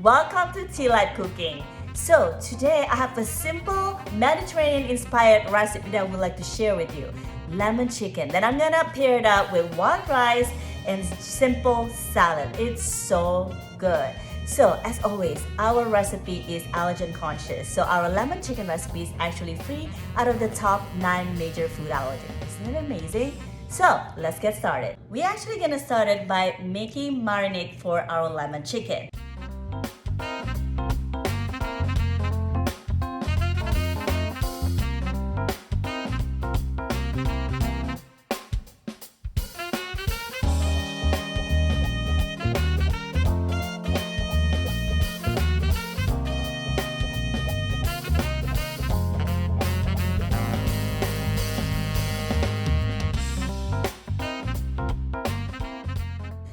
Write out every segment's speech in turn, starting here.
Welcome to Teal Cooking. So today I have a simple Mediterranean inspired recipe that I would like to share with you. Lemon chicken. Then I'm gonna pair it up with white rice and simple salad. It's so good. So as always, our recipe is allergen conscious. So our lemon chicken recipe is actually free out of the top 9 major food allergens. Isn't it amazing? So let's get started. We're actually gonna start it by making marinade for our lemon chicken.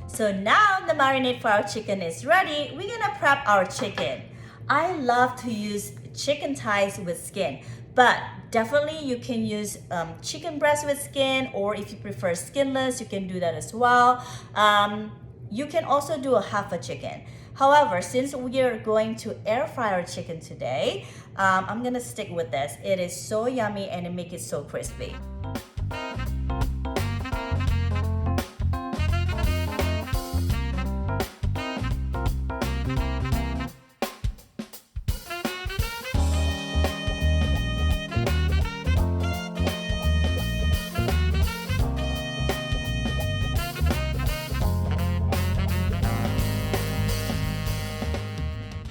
So now the marinade for our chicken is ready. We're gonna prep our chicken. I love to use chicken thighs with skin, but definitely you can use chicken breast with skin, or if you prefer skinless, you can do that as well. You can also do a half a chicken. However, since we are going to air fry our chicken today, I'm gonna stick with this. It is so yummy and it makes it so crispy.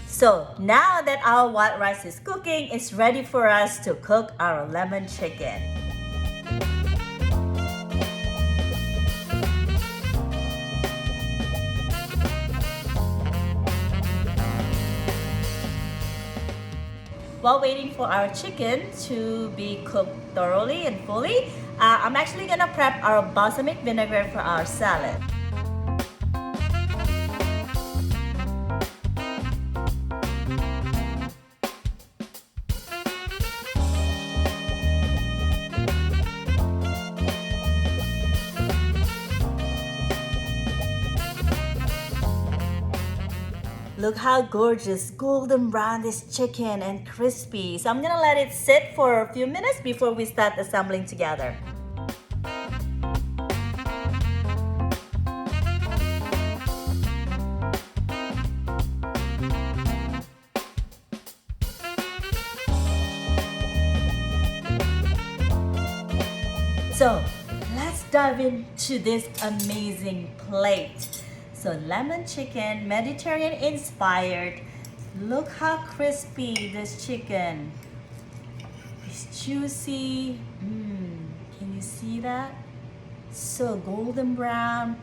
So now that our white rice is cooking, it's ready for us to cook our lemon chicken. While waiting for our chicken to be cooked thoroughly and fully, I'm actually gonna prep our balsamic vinegar for our salad. Look how gorgeous golden brown this chicken and crispy. So I'm gonna let it sit for a few minutes before we start assembling together. So let's dive into this amazing plate. So lemon chicken, Mediterranean inspired. Look how crispy this chicken. It's juicy. Can you see that? So golden brown.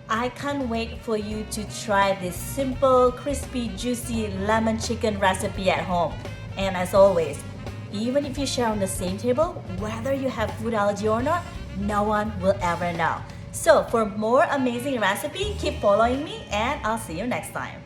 I can't wait for you to try this simple, crispy, juicy lemon chicken recipe at home. And as always, even if you share on the same table, whether you have food allergy or not, no one will ever know. So for more amazing recipe, keep following me and I'll see you next time.